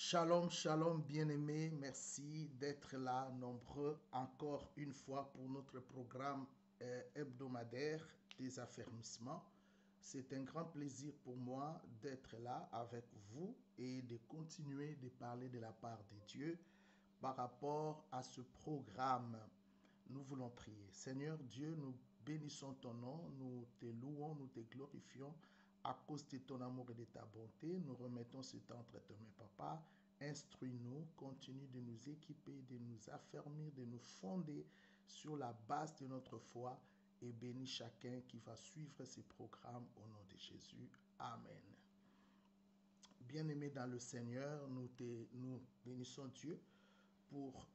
Shalom, shalom, bien-aimés. Merci d'être là, nombreux, encore une fois pour notre programme hebdomadaire des affermissements. C'est un grand plaisir pour moi d'être là avec vous et de continuer de parler de la part de Dieu par rapport à ce programme. Nous voulons prier. Seigneur Dieu, nous bénissons ton nom, nous te louons, nous te glorifions à cause de ton amour et de ta bonté. Nous remettons ce temps entre tes mains, Papa. Instruis-nous, continue de nous équiper, de nous affermir, de nous fonder sur la base de notre foi et bénis chacun qui va suivre ces programmes au nom de Jésus. Amen. Bien-aimés dans le Seigneur, nous bénissons Dieu pour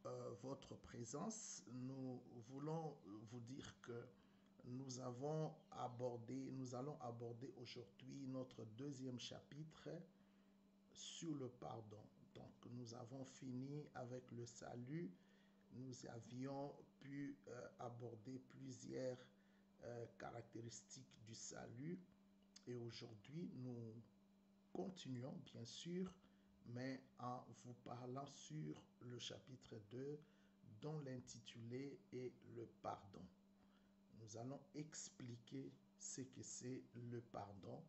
votre présence. Nous voulons vous dire que nous allons aborder aujourd'hui notre deuxième chapitre sur le pardon. Donc nous avons fini avec le salut. Nous avions pu aborder plusieurs caractéristiques du salut et aujourd'hui nous continuons bien sûr, mais en vous parlant sur le chapitre 2 dont l'intitulé est le pardon. Nous allons expliquer ce que c'est le pardon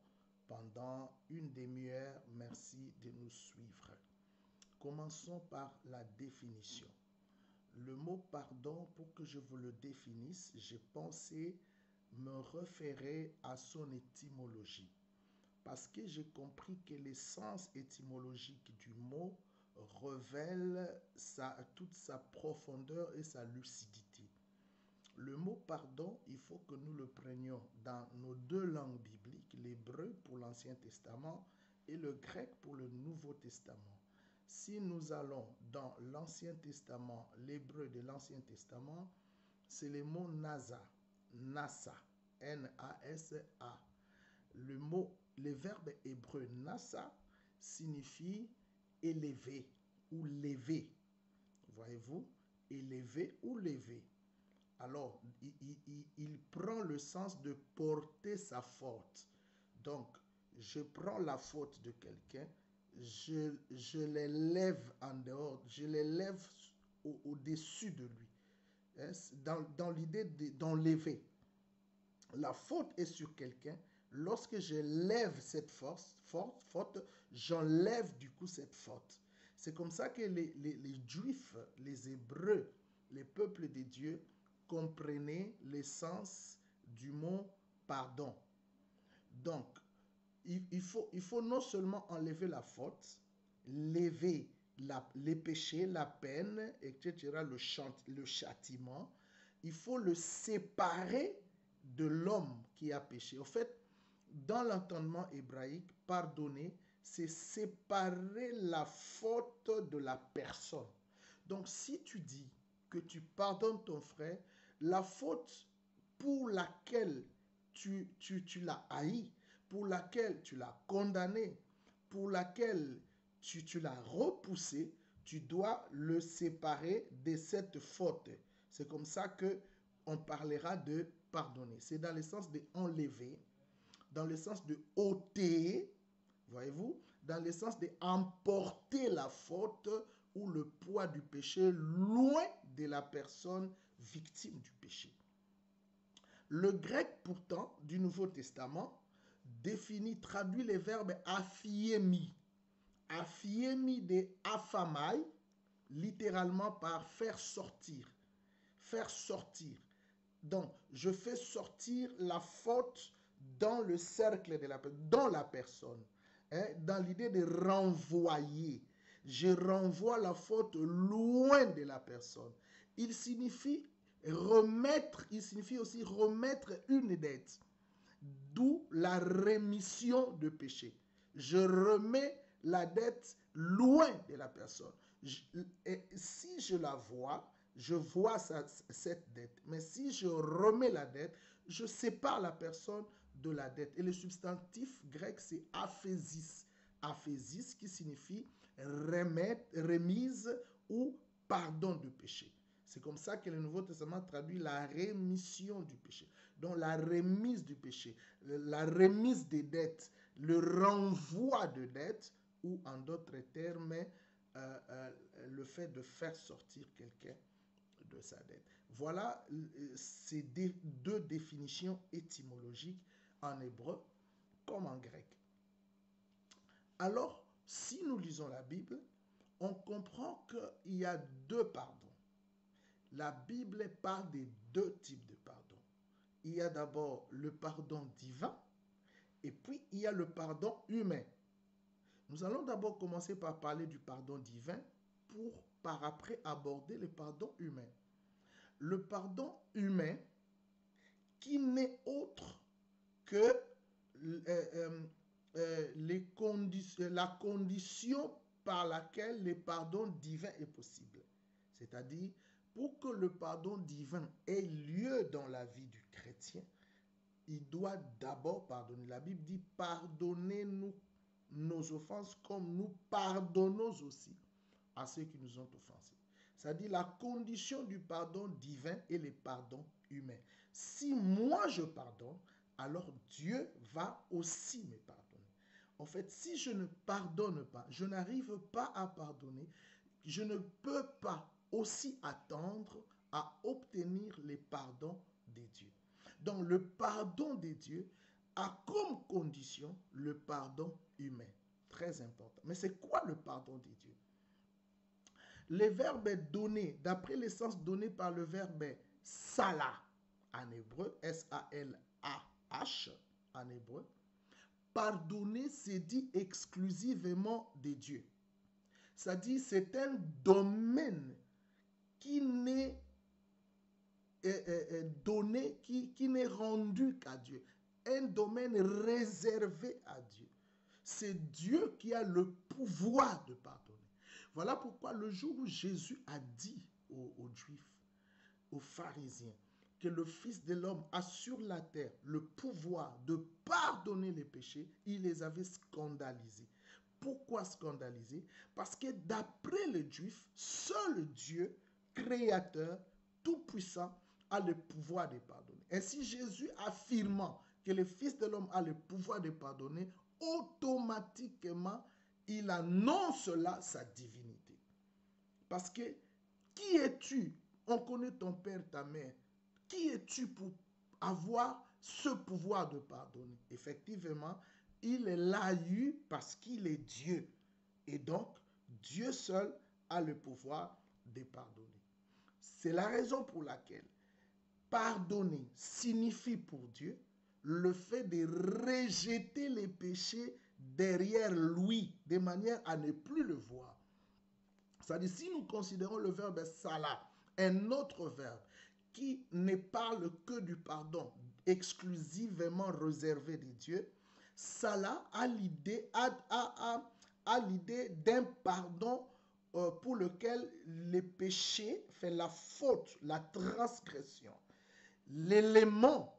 pendant une demi-heure. Merci de nous suivre. Commençons par la définition. Le mot pardon, pour que je vous le définisse, j'ai pensé me référer à son étymologie. Parce que j'ai compris que l'essence étymologique du mot révèle toute sa profondeur et sa lucidité. Le mot pardon, il faut que nous le prenions dans nos deux langues bibliques, l'hébreu pour l'Ancien Testament et le grec pour le Nouveau Testament. Si nous allons dans l'Ancien Testament, l'hébreu de l'Ancien Testament, c'est le mot nasa, nasa, N-A-S-A. Le verbe hébreu nasa signifie élever ou lever. Voyez-vous, élever ou lever. Alors, il prend le sens de porter sa faute. Donc, je prends la faute de quelqu'un, je l'élève en dehors, je l'élève au-dessus de lui. Dans l'idée d'enlever. La faute est sur quelqu'un. Lorsque je lève cette faute, j'enlève du coup cette faute. C'est comme ça que les Juifs, les Hébreux, les peuples de Dieu comprenaient l'essence du mot pardon. Donc, il faut non seulement enlever la faute, lever les péchés, la peine, etc., le châtiment, il faut le séparer de l'homme qui a péché. En fait, dans l'entendement hébraïque, pardonner, c'est séparer la faute de la personne. Donc, si tu dis que tu pardonnes ton frère, la faute pour laquelle tu l'as haï, pour laquelle tu l'as condamné, pour laquelle tu l'as repoussé, tu dois le séparer de cette faute. C'est comme ça que on parlera de pardonner. C'est dans le sens de enlever, dans le sens de ôter, voyez-vous, dans le sens de emporter la faute ou le poids du péché loin de la personne victime du péché. Le grec pourtant du Nouveau Testament traduit les verbes aphiemi. Aphiemi de aphamai, littéralement par faire sortir. Faire sortir. Donc, je fais sortir la faute dans le cercle de dans la personne. Dans l'idée de renvoyer. Je renvoie la faute loin de la personne. Il signifie aussi remettre une dette. D'où la rémission de péché. Je remets la dette loin de la personne. Et si je la vois, je vois cette dette. Mais si je remets la dette, je sépare la personne de la dette. Et le substantif grec, c'est aphésis. Aphésis qui signifie remise ou pardon de péché. C'est comme ça que le Nouveau Testament traduit la rémission du péché. Donc la remise du péché, la remise des dettes, le renvoi de dettes, ou en d'autres termes, le fait de faire sortir quelqu'un de sa dette. Voilà ces deux définitions étymologiques en hébreu comme en grec. Alors, si nous lisons la Bible, on comprend qu'il y a deux pardons. La Bible parle des deux types de pardon. Il y a d'abord le pardon divin et puis il y a le pardon humain. Nous allons d'abord commencer par parler du pardon divin pour par après aborder le pardon humain. Le pardon humain qui n'est autre que la condition par laquelle le pardon divin est possible. C'est-à-dire, pour que le pardon divin ait lieu dans la vie du chrétien, il doit d'abord pardonner. La Bible dit, pardonnez-nous nos offenses comme nous pardonnons aussi à ceux qui nous ont offensés. C'est-à-dire, la condition du pardon divin est le pardon humain. Si moi je pardonne, alors Dieu va aussi me pardonner. En fait, si je ne pardonne pas, je n'arrive pas à pardonner, je ne peux pas aussi attendre à obtenir les pardons des dieux. Donc, le pardon des dieux a comme condition le pardon humain. Très important. Mais c'est quoi le pardon des dieux? Le verbe est donné, d'après le sens donné par le verbe salah en hébreu, S-A-L-A-H en hébreu. Pardonner, c'est dit exclusivement des dieux. C'est-à-dire, c'est un domaine qui n'est donné, qui n'est rendu qu'à Dieu. Un domaine réservé à Dieu. C'est Dieu qui a le pouvoir de pardonner. Voilà pourquoi le jour où Jésus a dit aux Juifs, aux pharisiens, que le Fils de l'homme a sur la terre le pouvoir de pardonner les péchés, il les avait scandalisés. Pourquoi scandalisés? Parce que d'après les Juifs, seul Dieu, créateur, tout-puissant, a le pouvoir de pardonner. Ainsi, Jésus affirmant que le Fils de l'homme a le pouvoir de pardonner, automatiquement, il annonce là sa divinité. Parce que, qui es-tu? On connaît ton père, ta mère. Qui es-tu pour avoir ce pouvoir de pardonner? Effectivement, il l'a eu parce qu'il est Dieu. Et donc, Dieu seul a le pouvoir de pardonner. C'est la raison pour laquelle pardonner signifie pour Dieu le fait de rejeter les péchés derrière lui, de manière à ne plus le voir. C'est-à-dire, si nous considérons le verbe salah, un autre verbe qui ne parle que du pardon exclusivement réservé de Dieu, salah a l'idée d'un pardon pour lequel les péchés, fait la faute, la transgression, l'élément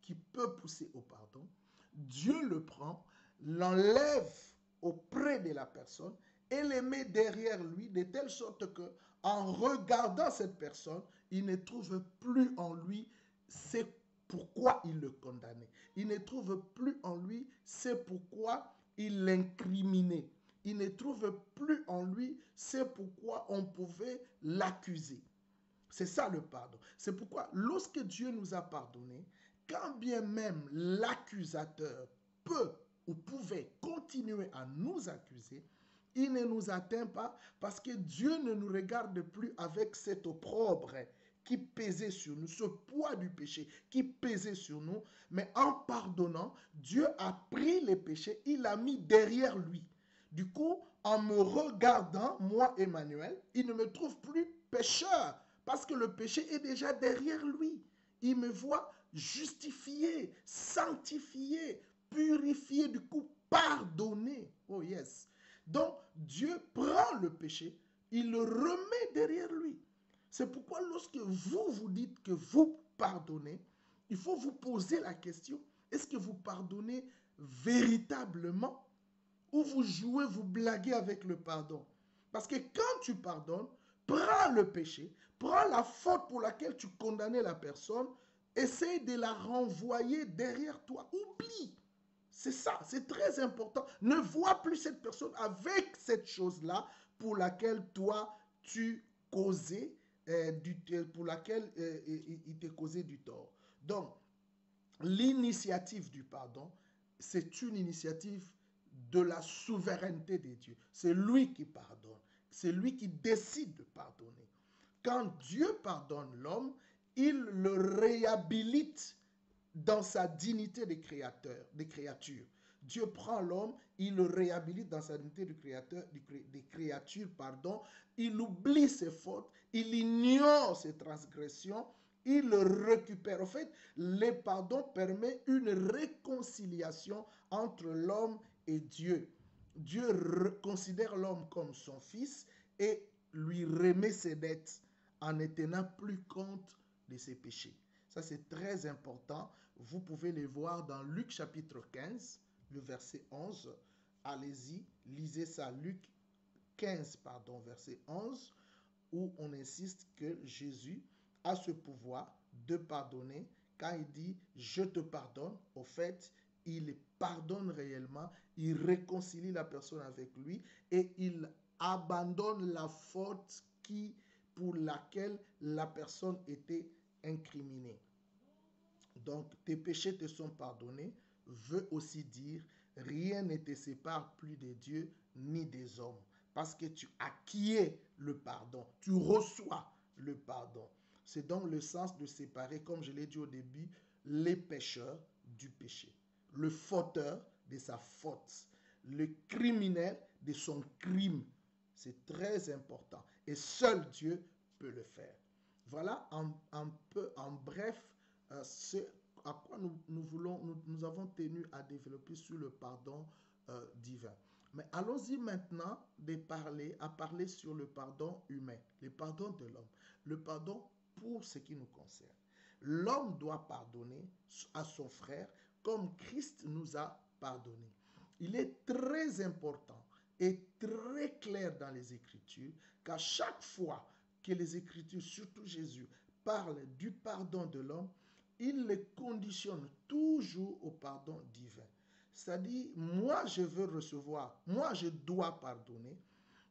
qui peut pousser au pardon, Dieu le prend, l'enlève auprès de la personne et le met derrière lui de telle sorte que, en regardant cette personne, il ne trouve plus en lui c'est pourquoi il le condamnait. Il ne trouve plus en lui c'est pourquoi il l'incriminait. Il ne trouve plus en lui c'est pourquoi on pouvait l'accuser. C'est ça le pardon. C'est pourquoi lorsque Dieu nous a pardonné, quand bien même l'accusateur peut ou pouvait continuer à nous accuser, il ne nous atteint pas parce que Dieu ne nous regarde plus avec cet opprobre qui pesait sur nous, ce poids du péché qui pesait sur nous, mais en pardonnant, Dieu a pris les péchés, il l'a mis derrière lui. Du coup, en me regardant, moi Emmanuel, il ne me trouve plus pécheur parce que le péché est déjà derrière lui. Il me voit justifié, sanctifié, purifié, du coup pardonné. Oh yes. Donc Dieu prend le péché, il le remet derrière lui. C'est pourquoi lorsque vous dites que vous pardonnez, il faut vous poser la question, est-ce que vous pardonnez véritablement ou vous jouez, vous blaguez avec le pardon? Parce que quand tu pardonnes, prends le péché, prends la faute pour laquelle tu condamnais la personne, essaye de la renvoyer derrière toi. Oublie. C'est ça, c'est très important. Ne vois plus cette personne avec cette chose-là pour laquelle toi, tu causais, pour laquelle il t'est causé du tort. Donc, l'initiative du pardon, c'est une initiative de la souveraineté de Dieu. C'est lui qui pardonne. C'est lui qui décide de pardonner. Quand Dieu pardonne l'homme, il le réhabilite dans sa dignité de créateur, de créature. Dieu prend l'homme, il le réhabilite dans sa dignité de créateur, des créatures, pardon. Il oublie ses fautes, il ignore ses transgressions, il le récupère. En fait, le pardon permet une réconciliation entre l'homme et Dieu. Dieu considère l'homme comme son fils et lui remet ses dettes en ne tenant plus compte de ses péchés. Ça, c'est très important. Vous pouvez les voir dans Luc chapitre 15, le verset 11. Allez-y, lisez ça. Luc 15, pardon, verset 11, où on insiste que Jésus a ce pouvoir de pardonner. Quand il dit « je te pardonne », au fait, il pardonne réellement, il réconcilie la personne avec lui et il abandonne la faute pour laquelle la personne était incriminée. Donc, tes péchés te sont pardonnés, veut aussi dire, rien ne te sépare plus de Dieu ni des hommes. Parce que tu acquiers le pardon, tu reçois le pardon. C'est donc le sens de séparer, comme je l'ai dit au début, les pécheurs du péché. Le fauteur de sa faute. Le criminel de son crime. C'est très important. Et seul Dieu peut le faire. Voilà en bref ce à quoi nous avons tenu à développer sur le pardon divin. Mais allons-y maintenant à parler sur le pardon humain, le pardon de l'homme, le pardon pour ce qui nous concerne. L'homme doit pardonner à son frère comme Christ nous a pardonné. Il est très important et très clair dans les Écritures qu'à chaque fois que les Écritures, surtout Jésus, parlent du pardon de l'homme, il les conditionne toujours au pardon divin. C'est-à-dire, moi je veux recevoir, moi je dois pardonner,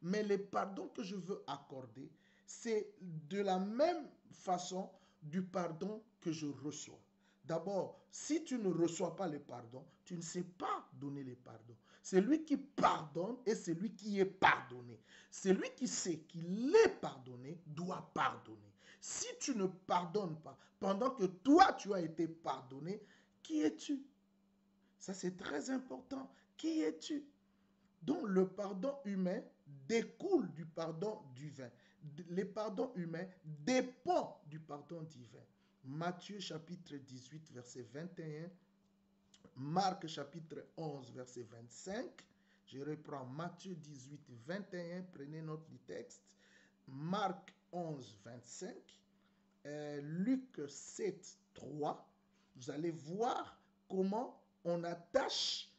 mais le pardon que je veux accorder, c'est de la même façon du pardon que je reçois. D'abord, si tu ne reçois pas le pardon, tu ne sais pas donner le pardon. C'est lui qui pardonne et c'est lui qui est pardonné. C'est lui qui sait qu'il est pardonné, doit pardonner. Si tu ne pardonnes pas, pendant que toi tu as été pardonné, qui es-tu? Ça c'est très important. Qui es-tu? Donc le pardon humain découle du pardon divin. Le pardon humain dépend du pardon divin. Matthieu chapitre 18 verset 21, Marc chapitre 11 verset 25. Je reprends Matthieu 18 21, prenez note du texte. Marc 11 25. Luc 7 3. Vous allez voir comment on attache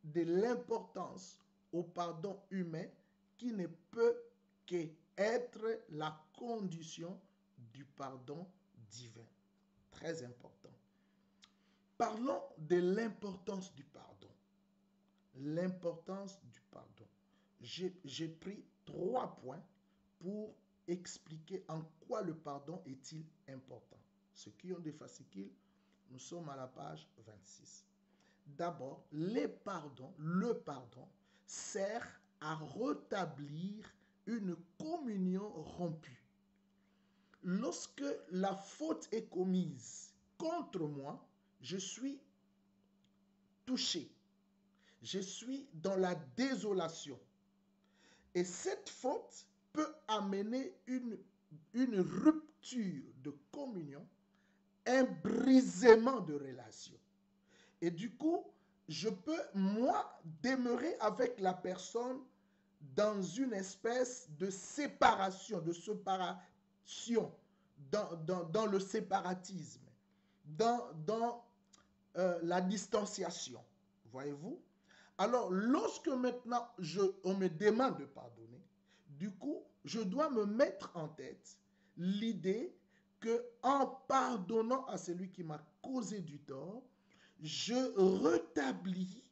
de l'importance au pardon humain qui ne peut qu'être la condition du pardon divin. Très important. Parlons de l'importance du pardon. L'importance du pardon. J'ai pris 3 points pour expliquer en quoi le pardon est-il important. Ceux qui ont des fascicules, nous sommes à la page 26. D'abord, le pardon sert à rétablir une communion rompue. Lorsque la faute est commise contre moi, je suis touché. Je suis dans la désolation. Et cette faute peut amener une rupture de communion, un brisement de relation. Et du coup, je peux, moi, demeurer avec la personne dans une espèce de séparation, dans le séparatisme, dans la distanciation. Voyez-vous? Alors, lorsque maintenant on me demande de pardonner, du coup, je dois me mettre en tête l'idée que en pardonnant à celui qui m'a causé du tort, je rétablis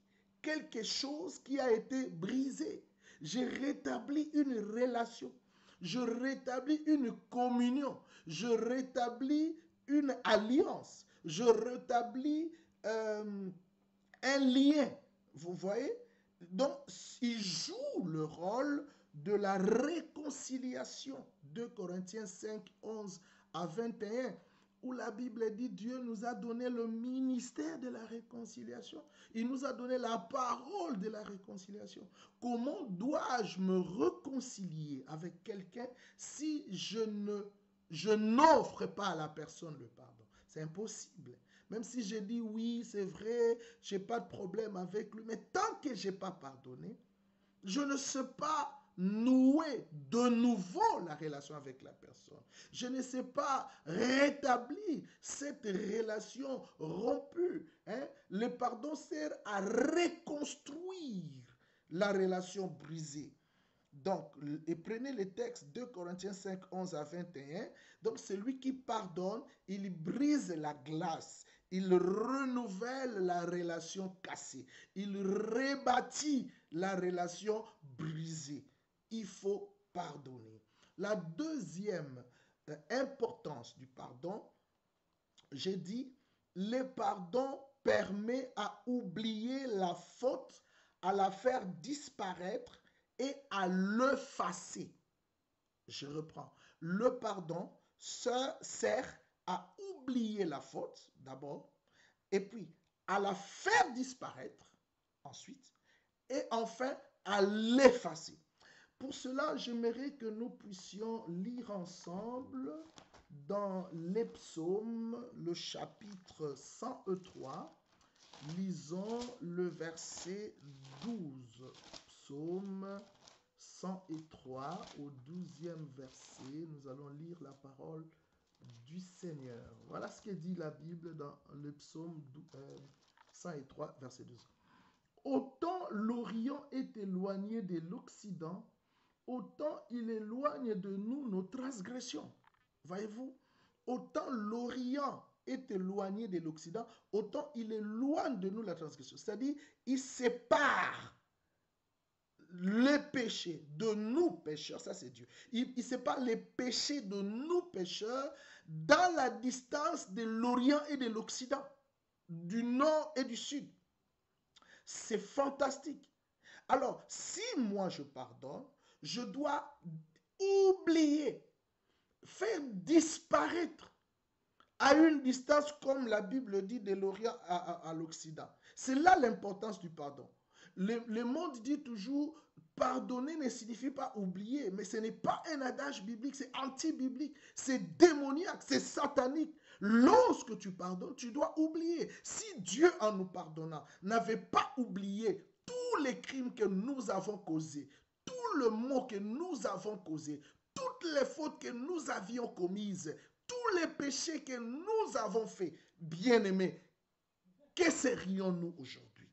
quelque chose qui a été brisé. J'ai rétabli une relation. Je rétablis une communion. Je rétablis une alliance. Je rétablis un lien. Vous voyez? Donc, il joue le rôle de la réconciliation. 2 Corinthiens 5, 11 à 21, où la Bible dit Dieu nous a donné le ministère de la réconciliation. Il nous a donné la parole de la réconciliation. Comment dois-je me réconcilier avec quelqu'un si je n'offre pas à la personne le pardon? C'est impossible. Même si je dis oui, c'est vrai, je n'ai pas de problème avec lui, mais tant que je n'ai pas pardonné, je ne sais pas nouer de nouveau la relation avec la personne. Je ne sais pas rétablir cette relation rompue. Le pardon sert à reconstruire la relation brisée. Donc, et prenez le texte 2 Corinthiens 5, 11 à 21. Donc, celui qui pardonne, il brise la glace. Il renouvelle la relation cassée. Il rebâtit la relation brisée. Il faut pardonner. La deuxième importance du pardon, j'ai dit, le pardon permet à oublier la faute, à la faire disparaître et à l'effacer. Je reprends. Le pardon sert à oublier la faute, d'abord, et puis à la faire disparaître, ensuite, et enfin à l'effacer. Pour cela, j'aimerais que nous puissions lire ensemble dans les psaumes, le chapitre 103. Lisons le verset 12. Psaume 103 au 12e verset. Nous allons lire la parole du Seigneur. Voilà ce que dit la Bible dans le psaume 103, verset 12. Autant l'Orient est éloigné de l'Occident, autant il éloigne de nous nos transgressions. Voyez-vous, autant l'Orient est éloigné de l'Occident, autant il éloigne de nous la transgression. C'est-à-dire, il sépare les péchés de nous pécheurs, ça c'est Dieu. Il sépare les péchés de nous pécheurs dans la distance de l'Orient et de l'Occident, du nord et du sud. C'est fantastique. Alors, si moi je pardonne, je dois oublier, faire disparaître à une distance, comme la Bible dit, de l'Orient à l'Occident. C'est là l'importance du pardon. Le monde dit toujours, pardonner ne signifie pas oublier, mais ce n'est pas un adage biblique, c'est anti-biblique, c'est démoniaque, c'est satanique. Lorsque tu pardonnes, tu dois oublier. Si Dieu, en nous pardonnant, n'avait pas oublié tous les crimes que nous avons causés, tout le mot que nous avons causé, toutes les fautes que nous avions commises, tous les péchés que nous avons faits, bien-aimés, que serions-nous aujourd'hui?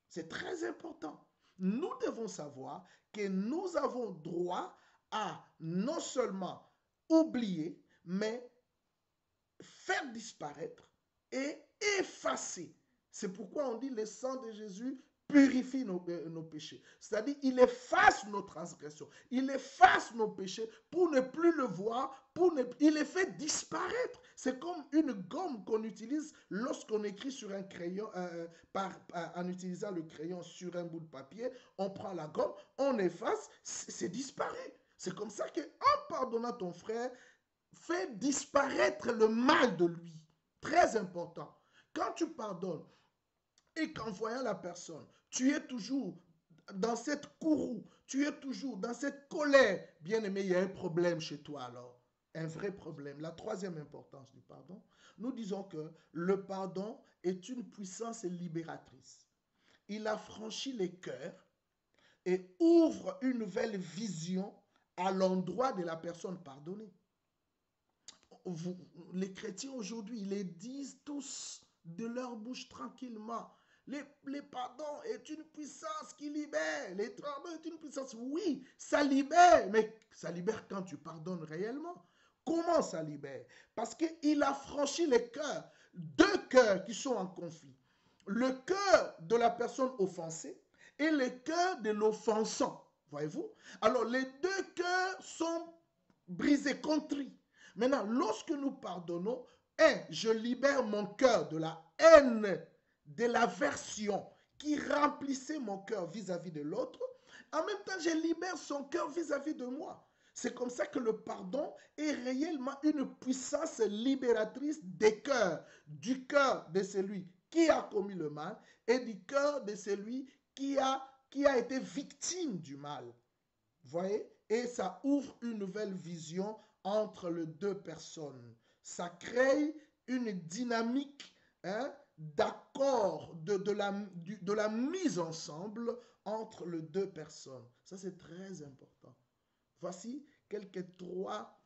C'est très important. Nous devons savoir que nous avons droit à non seulement oublier, mais faire disparaître et effacer. C'est pourquoi on dit le sang de Jésus purifie nos péchés. C'est-à-dire, il efface nos transgressions. Il efface nos péchés pour ne plus le voir, il les fait disparaître. C'est comme une gomme qu'on utilise lorsqu'on écrit sur un crayon, en utilisant le crayon sur un bout de papier. On prend la gomme, on efface, c'est disparu. C'est comme ça qu'en pardonnant ton frère, fais disparaître le mal de lui. Très important. Quand tu pardonnes et qu'en voyant la personne, tu es toujours dans cette courroux, tu es toujours dans cette colère, bien aimé, il y a un problème chez toi alors. Un vrai problème. La troisième importance du pardon, nous disons que le pardon est une puissance libératrice. Il affranchit les cœurs et ouvre une nouvelle vision à l'endroit de la personne pardonnée. Les chrétiens aujourd'hui, ils les disent tous de leur bouche tranquillement. Les pardons est une puissance qui libère. Les pardons est une puissance. Oui, ça libère, mais ça libère quand tu pardonnes réellement. Comment ça libère? Parce qu'il a franchi les cœurs, deux cœurs qui sont en conflit. le cœur de la personne offensée et le cœur de l'offensant. Voyez-vous? Alors, les deux cœurs sont brisés, contrits. Maintenant, lorsque nous pardonnons, je libère mon cœur de la haine, de l'aversion qui remplissait mon cœur vis-à-vis de l'autre. En même temps, je libère son cœur vis-à-vis de moi. C'est comme ça que le pardon est réellement une puissance libératrice des cœurs, du cœur de celui qui a commis le mal et du cœur de celui qui a été victime du mal. Voyez? Et ça ouvre une nouvelle vision entre les deux personnes. Ça crée une dynamique, hein, d'accord, de la mise ensemble entre les deux personnes. Ça, c'est très important. Voici quelques trois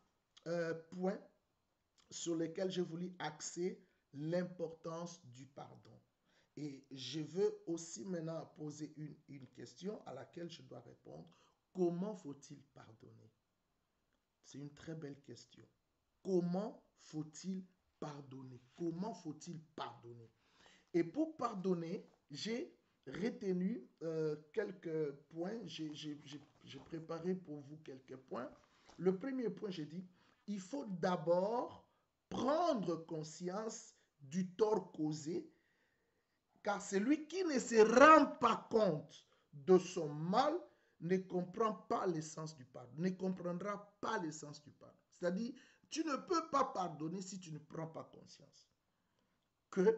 points sur lesquels je voulais axer l'importance du pardon. Et je veux aussi maintenant poser une question à laquelle je dois répondre. Comment faut-il pardonner? C'est une très belle question. Comment faut-il pardonner? Comment faut-il pardonner? Et pour pardonner, j'ai retenu quelques points. J'ai préparé pour vous quelques points. Le premier point, j'ai dit, il faut d'abord prendre conscience du tort causé, car celui qui ne se rend pas compte de son mal ne comprend pas l'essence du pardon, ne comprendra pas l'essence du pardon. C'est-à-dire, tu ne peux pas pardonner si tu ne prends pas conscience que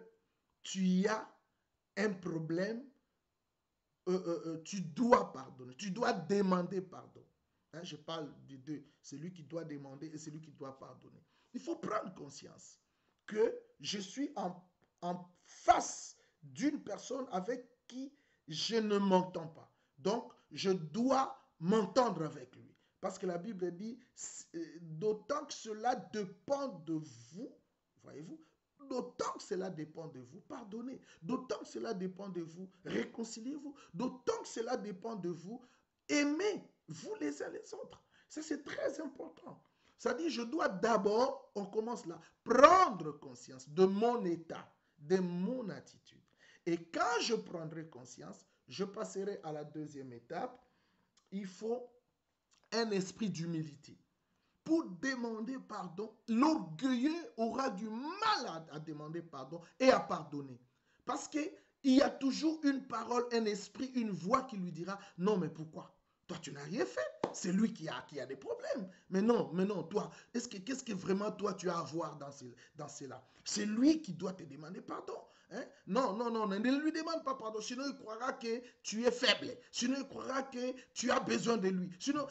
tu as un problème, tu dois pardonner, tu dois demander pardon. Hein, je parle des deux, celui qui doit demander et celui qui doit pardonner. Il faut prendre conscience que je suis en face d'une personne avec qui je ne m'entends pas. Donc, je dois m'entendre avec lui. Parce que la Bible dit, d'autant que cela dépend de vous, voyez-vous, d'autant que cela dépend de vous, pardonnez. D'autant que cela dépend de vous, réconciliez-vous. D'autant que cela dépend de vous, aimez-vous les uns les autres. Ça, c'est très important. Ça dit, je dois d'abord, on commence là, prendre conscience de mon état, de mon attitude. Et quand je prendrai conscience, je passerai à la deuxième étape. Il faut un esprit d'humilité. Pour demander pardon, l'orgueilleux aura du mal à demander pardon et à pardonner. Parce qu'il y a toujours une parole, un esprit, une voix qui lui dira, non mais pourquoi? Toi tu n'as rien fait, c'est lui qui a des problèmes. Mais non, toi, qu'est-ce que vraiment toi tu as à voir dans cela? C'est lui qui doit te demander pardon. Hein? Non, ne lui demande pas pardon, sinon il croira que tu es faible, sinon il croira que tu as besoin de lui, sinon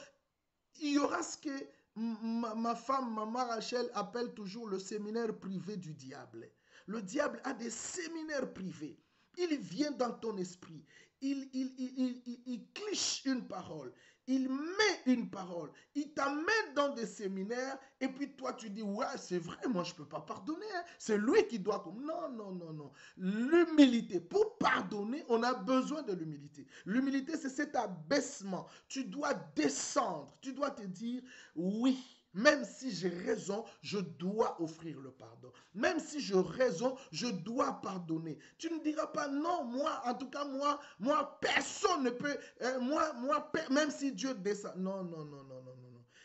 il y aura ce que ma femme, maman Rachel, appelle toujours le séminaire privé du diable. Le diable a des séminaires privés. Il vient dans ton esprit. Il cliche une parole. Il met une parole. Il t'amène dans des séminaires. Et puis toi, tu dis, ouais, c'est vrai, moi, je ne peux pas pardonner. Hein. C'est lui qui doit... Non. L'humilité. Pour pardonner, on a besoin de l'humilité. L'humilité, c'est cet abaissement. Tu dois descendre. Tu dois te dire, oui, même si j'ai raison, je dois offrir le pardon. Même si j'ai raison, je dois pardonner. Tu ne diras pas non, moi, en tout cas, moi, personne ne peut, même si Dieu descend. Non.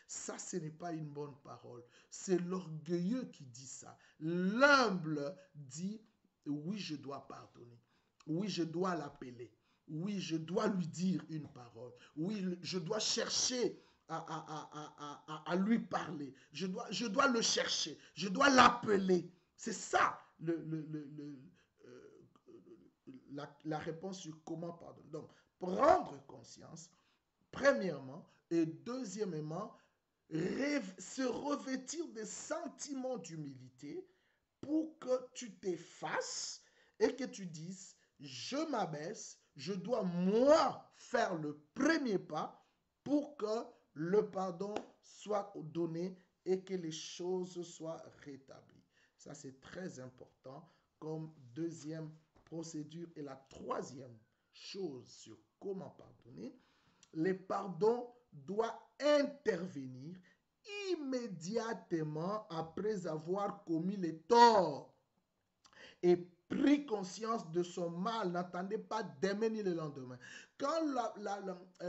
Ça, ce n'est pas une bonne parole. C'est l'orgueilleux qui dit ça. L'humble dit, oui, je dois pardonner. Oui, je dois l'appeler. Oui, je dois lui dire une parole. Oui, je dois chercher à lui parler. Je dois le chercher. Je dois l'appeler. C'est ça la réponse sur comment pardonner. Donc, prendre conscience, premièrement, et deuxièmement, se revêtir des sentiments d'humilité pour que tu t'effaces et que tu dises, je m'abaisse, je dois moi faire le premier pas pour que le pardon soit donné et que les choses soient rétablies. Ça, c'est très important comme deuxième procédure. Et la troisième chose sur comment pardonner, le pardon doit intervenir immédiatement après avoir commis les torts et pris conscience de son mal, n'attendez pas demain ni le lendemain. Quand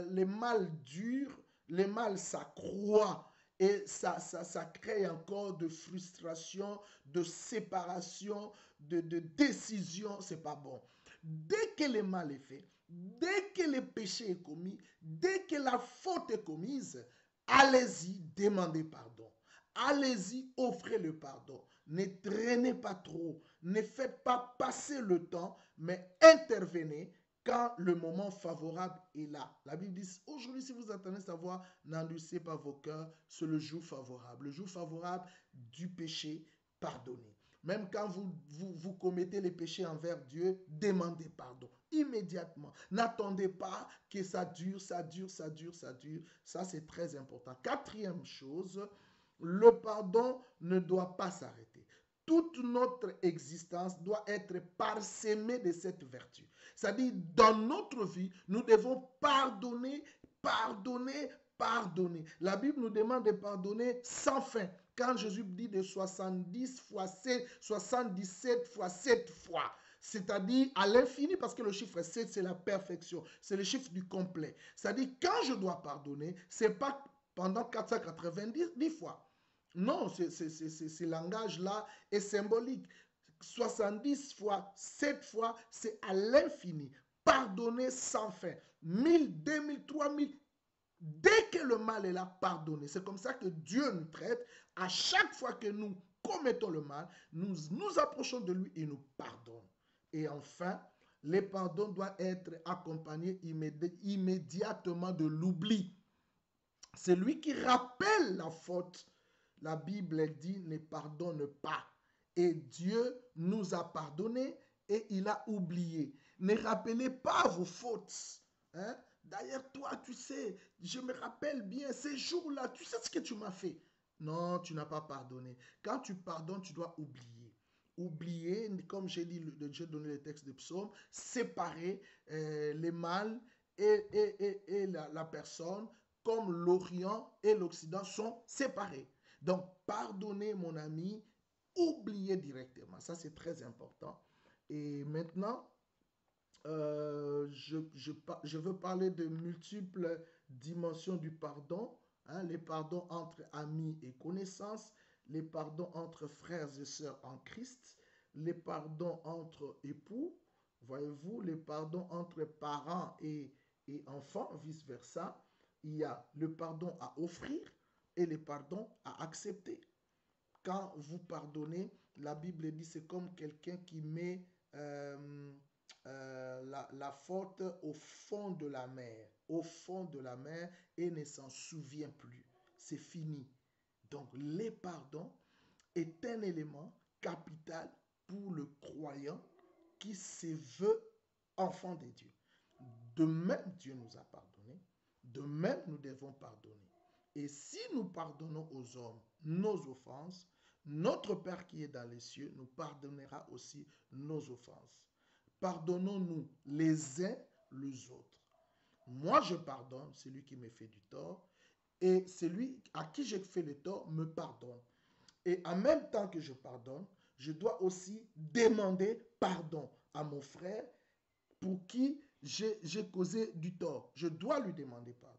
les mal durent, les mal s'accroît et ça crée encore de frustration, de séparation, de décision, c'est pas bon. Dès que le mal est fait, dès que le péché est commis, dès que la faute est commise, allez-y, demandez pardon. Allez-y, offrez le pardon. Ne traînez pas trop. Ne faites pas passer le temps, mais intervenez quand le moment favorable est là. La Bible dit, aujourd'hui, si vous attendez sa voix, n'endurcissez pas vos cœurs, c'est le jour favorable. Le jour favorable du péché pardonné. Même quand vous commettez les péchés envers Dieu, demandez pardon immédiatement. N'attendez pas que ça dure, ça dure, ça dure, ça dure. Ça, c'est très important. Quatrième chose, le pardon ne doit pas s'arrêter. Toute notre existence doit être parsemée de cette vertu. C'est-à-dire, dans notre vie, nous devons pardonner, pardonner, pardonner. La Bible nous demande de pardonner sans fin. Quand Jésus dit de 70 fois 7, 77 fois 7 fois, c'est-à-dire à l'infini, parce que le chiffre 7, c'est la perfection, c'est le chiffre du complet. C'est-à-dire, quand je dois pardonner, ce n'est pas pendant 490 fois. Non, ce langage-là est symbolique. 70 fois, 7 fois, c'est à l'infini. Pardonner sans fin. 1000, 2000, 3000. Dès que le mal est là, pardonner. C'est comme ça que Dieu nous traite. À chaque fois que nous commettons le mal, nous nous approchons de lui et nous pardonne. Et enfin, le pardon doit être accompagné immédiatement de l'oubli. C'est lui qui rappelle la faute. La Bible dit ne pardonne pas. Et Dieu nous a pardonné et il a oublié. Ne rappelez pas vos fautes. Hein? D'ailleurs, toi, tu sais, je me rappelle bien, ces jours-là, tu sais ce que tu m'as fait. Non, tu n'as pas pardonné. Quand tu pardonnes, tu dois oublier. Oublier, comme j'ai dit, j'ai donné le texte de psaume, séparer les mal et la personne, comme l'Orient et l'Occident sont séparés. Donc, pardonner, mon ami, oublier directement. Ça, c'est très important. Et maintenant, je veux parler de multiples dimensions du pardon. Hein, les pardons entre amis et connaissances, les pardons entre frères et sœurs en Christ, les pardons entre époux, voyez-vous, les pardons entre parents et enfants, vice-versa. Il y a le pardon à offrir et le pardon à accepter. Quand vous pardonnez, la Bible dit c'est comme quelqu'un qui met la faute au fond de la mer, au fond de la mer et ne s'en souvient plus. C'est fini. Donc, les pardons est un élément capital pour le croyant qui se veut enfant de Dieu. De même, Dieu nous a pardonné. De même, nous devons pardonner. Et si nous pardonnons aux hommes nos offenses, notre Père qui est dans les cieux nous pardonnera aussi nos offenses. Pardonnons-nous les uns les autres. Moi, je pardonne celui qui me fait du tort et celui à qui j'ai fait le tort me pardonne. Et en même temps que je pardonne, je dois aussi demander pardon à mon frère pour qui j'ai causé du tort. Je dois lui demander pardon.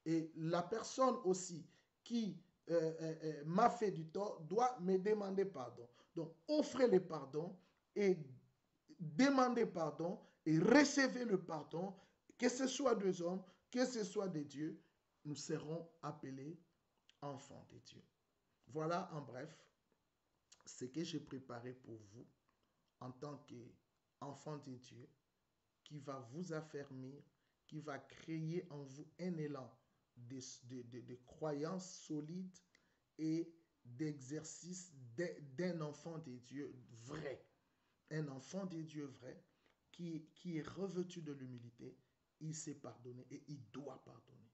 Et la personne aussi qui m'a fait du tort doit me demander pardon. Donc, offrez le pardon et demandez pardon et recevez le pardon, que ce soit des hommes, que ce soit des dieux, nous serons appelés enfants de Dieu. Voilà en bref ce que j'ai préparé pour vous en tant qu'enfant de Dieu qui va vous affermir, qui va créer en vous un élan de croyance solide et d'exercice d'un enfant de Dieu vrai. Un enfant de Dieu vrai qui est revêtu de l'humilité, il sait pardonner et il doit pardonner.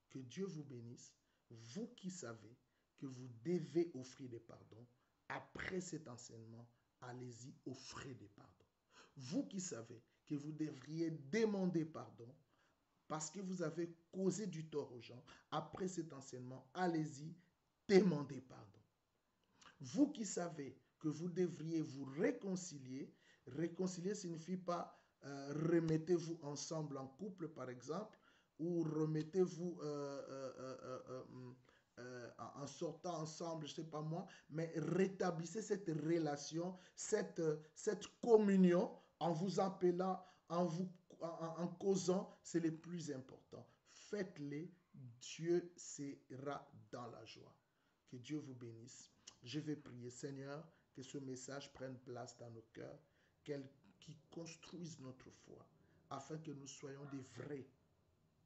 Que Dieu vous bénisse, vous qui savez que vous devez offrir des pardons. Après cet enseignement, allez-y, offrez des pardons. Vous qui savez que vous devriez demander pardon parce que vous avez causé du tort aux gens, après cet enseignement, allez-y, demandez pardon. Vous qui savez que vous devriez vous réconcilier, Réconcilier signifie pas remettez-vous ensemble en couple, par exemple, ou remettez-vous en sortant ensemble, je ne sais pas moi, mais rétablissez cette relation, cette communion en vous appelant, en causant, c'est le plus important. Faites-les, Dieu sera dans la joie. Que Dieu vous bénisse. Je vais prier, Seigneur, que ce message prenne place dans nos cœurs, qu'il construise notre foi, afin que nous soyons des vrais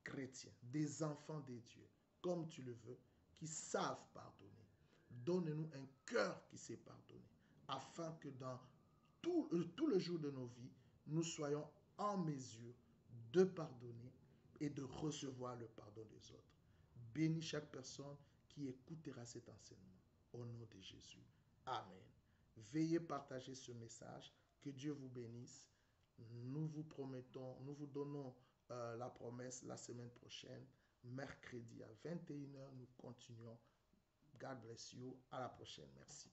chrétiens, des enfants de Dieu, comme tu le veux, qui savent pardonner. Donne-nous un cœur qui sait pardonner, afin que dans tout le jour de nos vies, nous soyons en mesure de pardonner et de recevoir le pardon des autres. Bénis chaque personne qui écoutera cet enseignement. Au nom de Jésus. Amen. Veuillez partager ce message. Que Dieu vous bénisse. Nous vous promettons, nous vous donnons la promesse la semaine prochaine, mercredi à 21h, nous continuons. God bless you. À la prochaine. Merci.